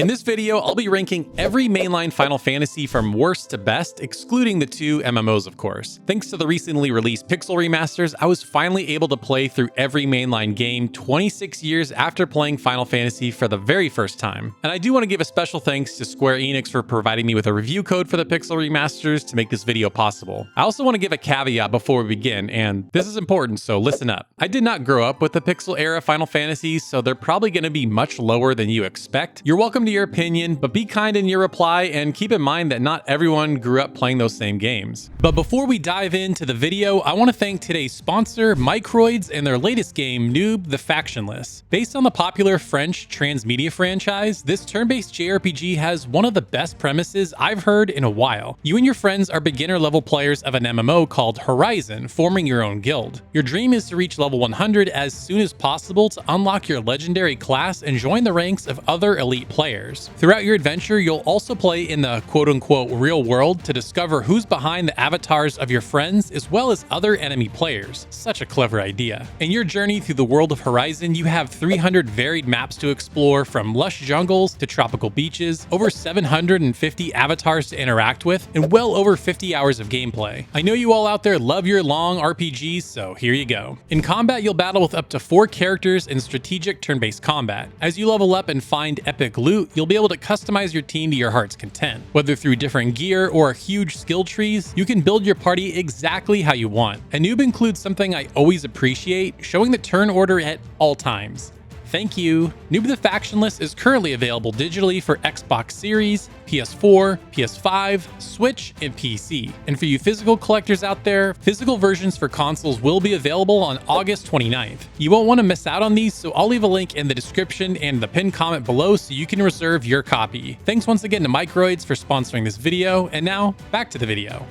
In this video, I'll be ranking every mainline Final Fantasy from worst to best, excluding the two MMOs, of course. Thanks to the recently released Pixel Remasters, I was finally able to play through every mainline game 26 years after playing Final Fantasy for the very first time. And I do want to give a special thanks to Square Enix for providing me with a review code for the Pixel Remasters to make this video possible. I also want to give a caveat before we begin, and this is important, so listen up. I did not grow up with the Pixel era Final Fantasies, so they're probably going to be much lower than you expect. You're welcome to your opinion, but be kind in your reply and keep in mind that not everyone grew up playing those same games. But before we dive into the video, I want to thank today's sponsor, Microids, and their latest game, Noob, the Factionless. Based on the popular French transmedia franchise, this turn-based JRPG has one of the best premises I've heard in a while. You and your friends are beginner-level players of an MMO called Horizon, forming your own guild. Your dream is to reach level 100 as soon as possible to unlock your legendary class and join the ranks of other elite players. Throughout your adventure, you'll also play in the quote-unquote real world to discover who's behind the avatars of your friends as well as other enemy players. Such a clever idea. In your journey through the world of Horizon, you have 300 varied maps to explore, from lush jungles to tropical beaches, over 750 avatars to interact with, and well over 50 hours of gameplay. I know you all out there love your long RPGs, so here you go. In combat, you'll battle with up to 4 characters in strategic turn-based combat. As you level up and find epic loot, you'll be able to customize your team to your heart's content. Whether through different gear or huge skill trees, you can build your party exactly how you want. And Noob includes something I always appreciate, showing the turn order at all times. Thank you. Noob the Factionless is currently available digitally for Xbox Series, PS4, PS5, Switch, and PC. And for you physical collectors out there, physical versions for consoles will be available on August 29th. You won't want to miss out on these, so I'll leave a link in the description and the pinned comment below so you can reserve your copy. Thanks once again to Microids for sponsoring this video, and now back to the video.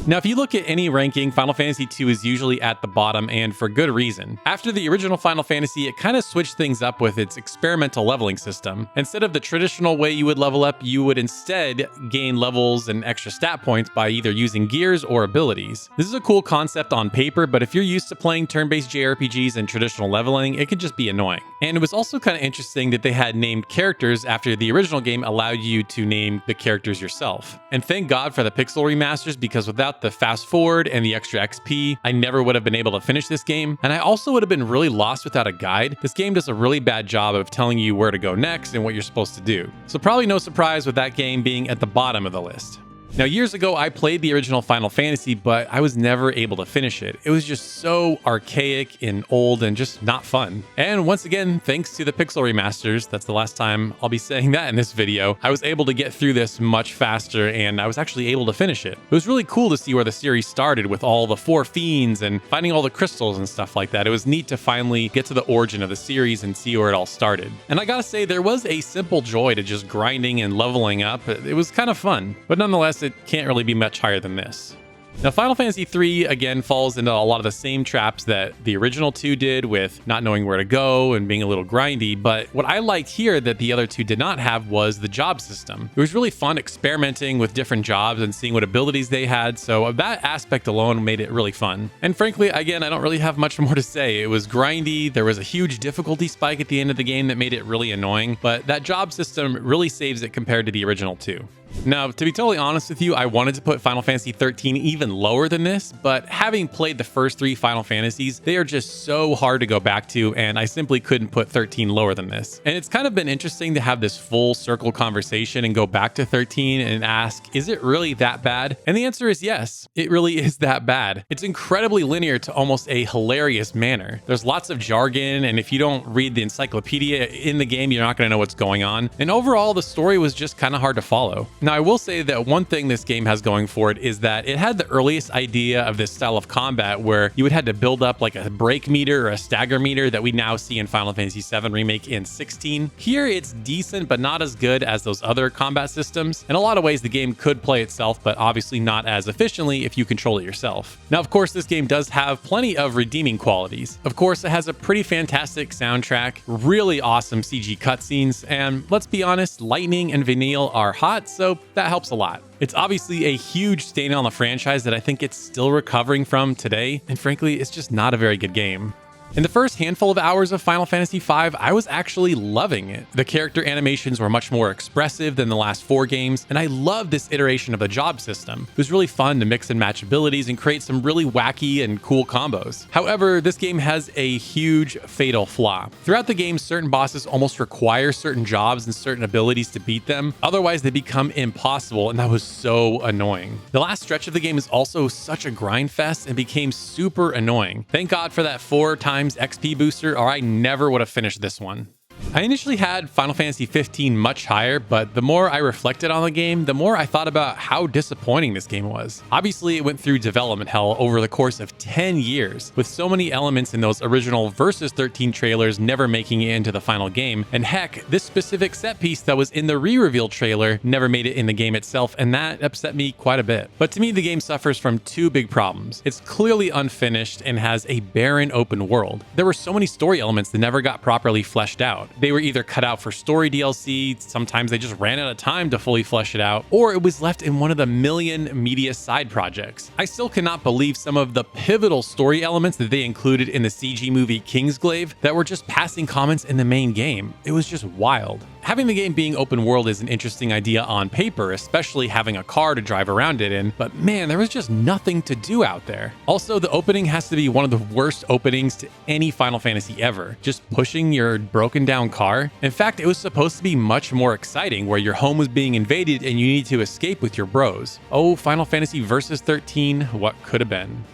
Now, if you look at any ranking, Final Fantasy II is usually at the bottom, and for good reason. After the original Final Fantasy, it kind of switched things up with its experimental leveling system. Instead of the traditional way you would level up, you would instead gain levels and extra stat points by either using gears or abilities. This is a cool concept on paper, but if you're used to playing turn-based JRPGs and traditional leveling, it could just be annoying. And it was also kind of interesting that they had named characters after the original game allowed you to name the characters yourself. And thank God for the Pixel Remasters, because without the fast forward and the extra XP, I never would have been able to finish this game, and I also would have been really lost without a guide. This game does a really bad job of telling you where to go next and what you're supposed to do. So probably no surprise with that game being at the bottom of the list. Now, years ago, I played the original Final Fantasy, but I was never able to finish it. It was just so archaic and old and just not fun. And once again, thanks to the Pixel Remasters, that's the last time I'll be saying that in this video, I was able to get through this much faster, and I was actually able to finish it. It was really cool to see where the series started with all the 4 fiends and finding all the crystals and stuff like that. It was neat to finally get to the origin of the series and see where it all started. And I gotta say, there was a simple joy to just grinding and leveling up. It was kind of fun, but nonetheless, it can't really be much higher than this. Now, Final Fantasy III, again, falls into a lot of the same traps that the original 2 did, with not knowing where to go and being a little grindy, but what I liked here that the other 2 did not have was the job system. It was really fun experimenting with different jobs and seeing what abilities they had, so that aspect alone made it really fun. And frankly, again, I don't really have much more to say. It was grindy, there was a huge difficulty spike at the end of the game that made it really annoying, but that job system really saves it compared to the original 2. Now, to be totally honest with you, I wanted to put Final Fantasy XIII even lower than this, but having played the first 3 Final Fantasies, they are just so hard to go back to, and I simply couldn't put 13 lower than this. And it's kind of been interesting to have this full circle conversation and go back to 13 and ask, is it really that bad? And the answer is yes, it really is that bad. It's incredibly linear to almost a hilarious manner. There's lots of jargon, and if you don't read the encyclopedia in the game, you're not going to know what's going on. And overall, the story was just kind of hard to follow. Now, I will say that one thing this game has going for it is that it had the earliest idea of this style of combat where you would have to build up like a break meter or a stagger meter that we now see in Final Fantasy VII Remake in 16. Here, it's decent, but not as good as those other combat systems. In a lot of ways, the game could play itself, but obviously not as efficiently if you control it yourself. Now, of course, this game does have plenty of redeeming qualities. Of course, it has a pretty fantastic soundtrack, really awesome CG cutscenes, and let's be honest, Lightning and Vanille are hot, so that helps a lot. It's obviously a huge stain on the franchise that I think it's still recovering from today, and frankly, it's just not a very good game. In the first handful of hours of Final Fantasy V, I was actually loving it. The character animations were much more expressive than the last 4 games, and I loved this iteration of the job system. It was really fun to mix and match abilities and create some really wacky and cool combos. However, this game has a huge fatal flaw. Throughout the game, certain bosses almost require certain jobs and certain abilities to beat them, otherwise they become impossible, and that was so annoying. The last stretch of the game is also such a grind fest and became super annoying. Thank God for that 4 times XP booster, or I never would have finished this one. I initially had Final Fantasy 15 much higher, but the more I reflected on the game, the more I thought about how disappointing this game was. Obviously, it went through development hell over the course of 10 years, with so many elements in those original Versus 13 trailers never making it into the final game, and heck, this specific set piece that was in the re-reveal trailer never made it in the game itself, and that upset me quite a bit. But to me, the game suffers from 2 big problems. It's clearly unfinished and has a barren open world. There were so many story elements that never got properly fleshed out. They were either cut out for story DLC, sometimes they just ran out of time to fully flesh it out, or it was left in one of the million media side projects. I still cannot believe some of the pivotal story elements that they included in the CG movie Kingsglaive that were just passing comments in the main game. It was just wild. Having the game being open world is an interesting idea on paper, especially having a car to drive around it in, but man, there was just nothing to do out there. Also, the opening has to be one of the worst openings to any Final Fantasy ever, just pushing your broken down car. In fact, it was supposed to be much more exciting, where your home was being invaded and you need to escape with your bros. Oh, Final Fantasy Versus 13, what could have been.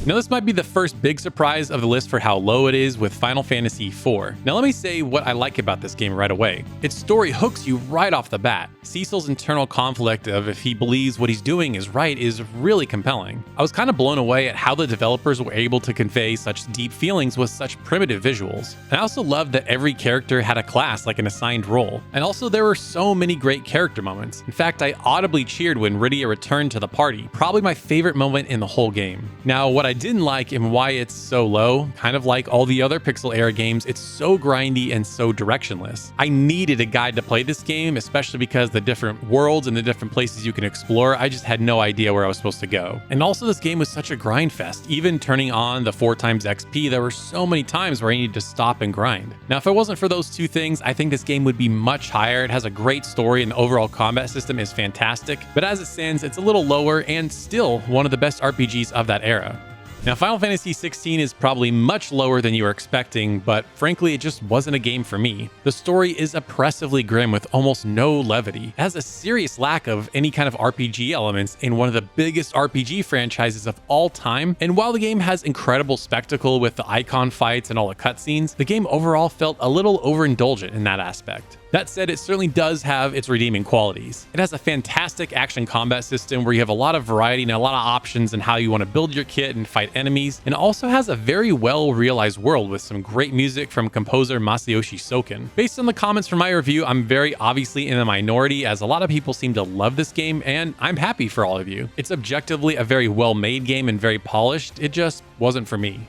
Now, this might be the first big surprise of the list for how low it is with Final Fantasy IV. Now, let me say what I like about this game right away. Its story hooks you right off the bat. Cecil's internal conflict of if he believes what he's doing is right is really compelling. I was kind of blown away at how the developers were able to convey such deep feelings with such primitive visuals. And I also loved that every character had a class, like an assigned role. And also, there were so many great character moments. In fact, I audibly cheered when Rydia returned to the party, probably my favorite moment in the whole game. Now, what I didn't like and why it's so low, kind of like all the other Pixel era games, it's so grindy and so directionless. I needed a guide to play this game, especially because the different worlds and the different places you can explore, I just had no idea where I was supposed to go. And also, this game was such a grind fest. Even turning on the 4 times XP, there were so many times where I needed to stop and grind. Now, if it wasn't for those 2 things, I think this game would be much higher. It has a great story and the overall combat system is fantastic, but as it stands, it's a little lower and still one of the best RPGs of that era. Now, Final Fantasy 16 is probably much lower than you were expecting, but frankly, it just wasn't a game for me. The story is oppressively grim with almost no levity. It has a serious lack of any kind of RPG elements in one of the biggest RPG franchises of all time, and while the game has incredible spectacle with the icon fights and all the cutscenes, the game overall felt a little overindulgent in that aspect. That said, it certainly does have its redeeming qualities. It has a fantastic action combat system where you have a lot of variety and a lot of options in how you want to build your kit and fight enemies, and also has a very well realized world with some great music from composer Masayoshi Soken. Based on the comments from my review, I'm very obviously in the minority, as a lot of people seem to love this game, and I'm happy for all of you. It's objectively a very well made game and very polished, it just wasn't for me.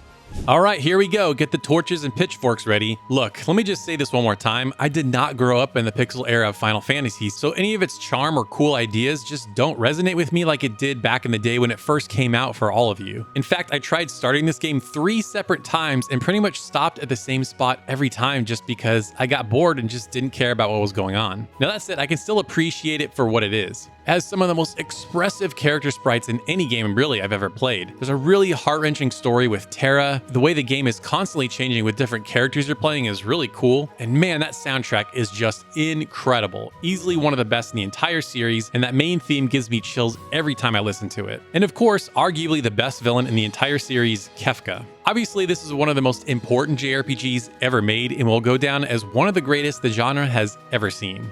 All right, here we go. Get the torches and pitchforks ready. Look, let me just say this one more time. I did not grow up in the pixel era of Final Fantasy, so any of its charm or cool ideas just don't resonate with me like it did back in the day when it first came out for all of you. In fact, I tried starting this game 3 separate times and pretty much stopped at the same spot every time just because I got bored and just didn't care about what was going on. Now that said, I can still appreciate it for what it is. It has some of the most expressive character sprites in any game really I've ever played. There's a really heart-wrenching story with Terra. The way the game is constantly changing with different characters you're playing is really cool. And man, that soundtrack is just incredible. Easily one of the best in the entire series, and that main theme gives me chills every time I listen to it. And of course, arguably the best villain in the entire series, Kefka. Obviously, this is one of the most important JRPGs ever made and will go down as one of the greatest the genre has ever seen.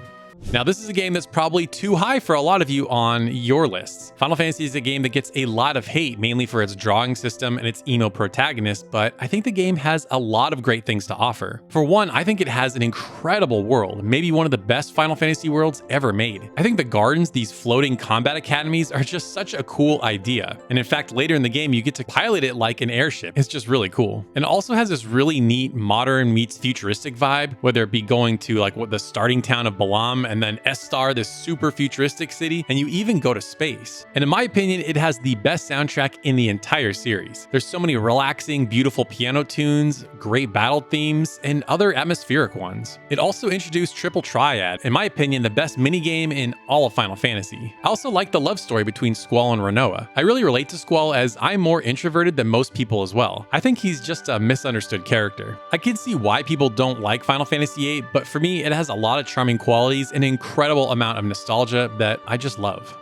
Now, this is a game that's probably too high for a lot of you on your lists. Final Fantasy is a game that gets a lot of hate, mainly for its drawing system and its emo protagonist, but I think the game has a lot of great things to offer. For one, I think it has an incredible world, maybe one of the best Final Fantasy worlds ever made. I think the gardens, these floating combat academies, are just such a cool idea. And in fact, later in the game, you get to pilot it like an airship. It's just really cool. And it also has this really neat modern meets futuristic vibe, whether it be going to like what the starting town of Balam and then S-Star, this super futuristic city, and you even go to space. And in my opinion, it has the best soundtrack in the entire series. There's so many relaxing, beautiful piano tunes, great battle themes, and other atmospheric ones. It also introduced Triple Triad, in my opinion, the best minigame in all of Final Fantasy. I also like the love story between Squall and Rinoa. I really relate to Squall as I'm more introverted than most people as well. I think he's just a misunderstood character. I can see why people don't like Final Fantasy VIII, but for me, it has a lot of charming qualities and an incredible amount of nostalgia that I just love.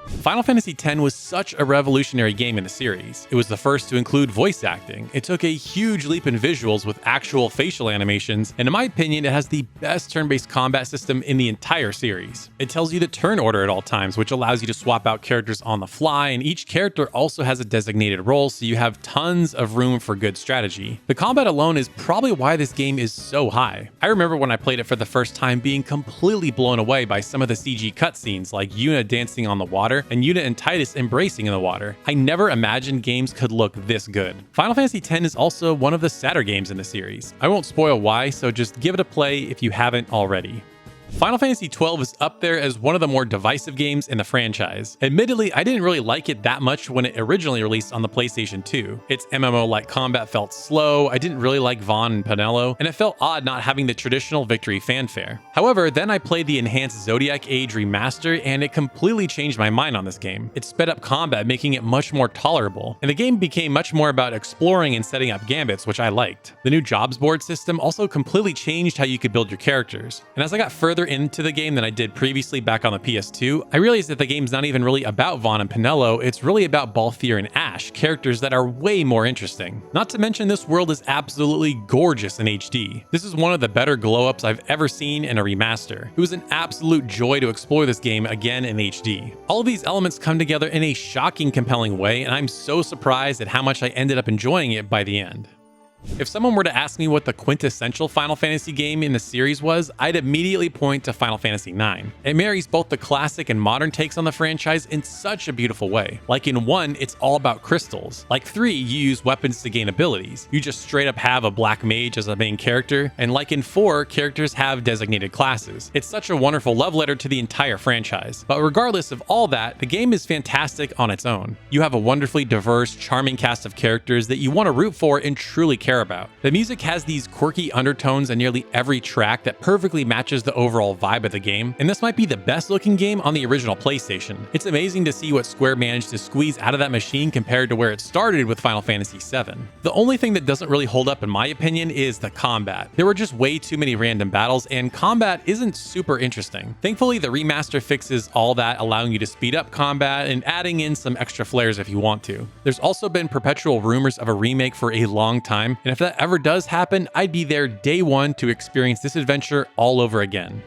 Final Fantasy X was such a revolutionary game in the series. It was the first to include voice acting. It took a huge leap in visuals with actual facial animations, and in my opinion, it has the best turn-based combat system in the entire series. It tells you the turn order at all times, which allows you to swap out characters on the fly, and each character also has a designated role, so you have tons of room for good strategy. The combat alone is probably why this game is so high. I remember when I played it for the first time being completely blown away by some of the CG cutscenes, like Yuna dancing on the water and Yuna and Titus embracing in the water. I never imagined games could look this good. Final Fantasy X is also one of the sadder games in the series. I won't spoil why, so just give it a play if you haven't already. Final Fantasy XII is up there as one of the more divisive games in the franchise. Admittedly, I didn't really like it that much when it originally released on the PlayStation 2. Its MMO-like combat felt slow, I didn't really like Vaughn and Penelo, and it felt odd not having the traditional victory fanfare. However, then I played the enhanced Zodiac Age remaster, and it completely changed my mind on this game. It sped up combat, making it much more tolerable, and the game became much more about exploring and setting up gambits, which I liked. The new jobs board system also completely changed how you could build your characters, and as I got further into the game than I did previously back on the PS2, I realized that the game's not even really about Vaughn and Penelo, it's really about Balthier and Ash, characters that are way more interesting. Not to mention this world is absolutely gorgeous in HD. This is one of the better glow-ups I've ever seen in a remaster. It was an absolute joy to explore this game again in HD. All of these elements come together in a shocking, compelling way, and I'm so surprised at how much I ended up enjoying it by the end. If someone were to ask me what the quintessential Final Fantasy game in the series was, I'd immediately point to Final Fantasy IX. It marries both the classic and modern takes on the franchise in such a beautiful way. Like in 1, it's all about crystals. Like 3, you use weapons to gain abilities. You just straight up have a black mage as a main character. And like in 4, characters have designated classes. It's such a wonderful love letter to the entire franchise. But regardless of all that, the game is fantastic on its own. You have a wonderfully diverse, charming cast of characters that you want to root for and truly care about. The music has these quirky undertones in nearly every track that perfectly matches the overall vibe of the game, and this might be the best looking game on the original PlayStation. It's amazing to see what Square managed to squeeze out of that machine compared to where it started with Final Fantasy VII. The only thing that doesn't really hold up in my opinion is the combat. There were just way too many random battles, and combat isn't super interesting. Thankfully, the remaster fixes all that, allowing you to speed up combat and adding in some extra flares if you want to. There's also been perpetual rumors of a remake for a long time, and if that ever does happen, I'd be there day one to experience this adventure all over again.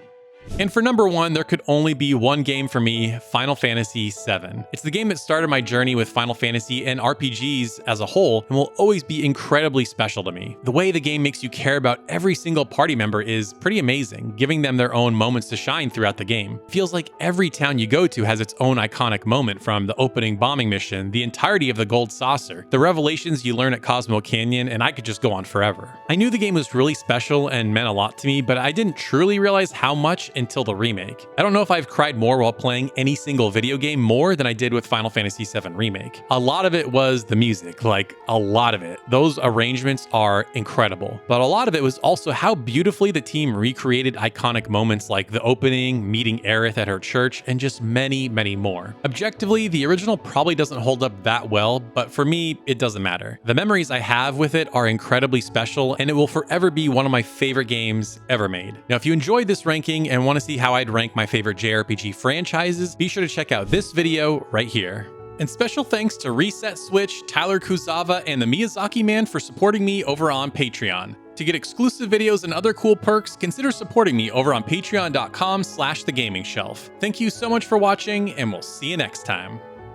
And for number 1, there could only be one game for me, Final Fantasy VII. It's the game that started my journey with Final Fantasy and RPGs as a whole and will always be incredibly special to me. The way the game makes you care about every single party member is pretty amazing, giving them their own moments to shine throughout the game. It feels like every town you go to has its own iconic moment, from the opening bombing mission, the entirety of the Gold Saucer, the revelations you learn at Cosmo Canyon, and I could just go on forever. I knew the game was really special and meant a lot to me, but I didn't truly realize how much until the remake. I don't know if I've cried more while playing any single video game more than I did with Final Fantasy VII Remake. A lot of it was the music, like a lot of it. Those arrangements are incredible. But a lot of it was also how beautifully the team recreated iconic moments like the opening, meeting Aerith at her church, and just many, many more. Objectively, the original probably doesn't hold up that well, but for me, it doesn't matter. The memories I have with it are incredibly special, and it will forever be one of my favorite games ever made. Now, if you enjoyed this ranking and want to see how I'd rank my favorite JRPG franchises, be sure to check out this video right here. And special thanks to Reset Switch, Tyler Kuzawa, and the Miyazaki Man for supporting me over on Patreon. To get exclusive videos and other cool perks, consider supporting me over on patreon.com/thegaming shelf. Thank you so much for watching, and we'll see you next time.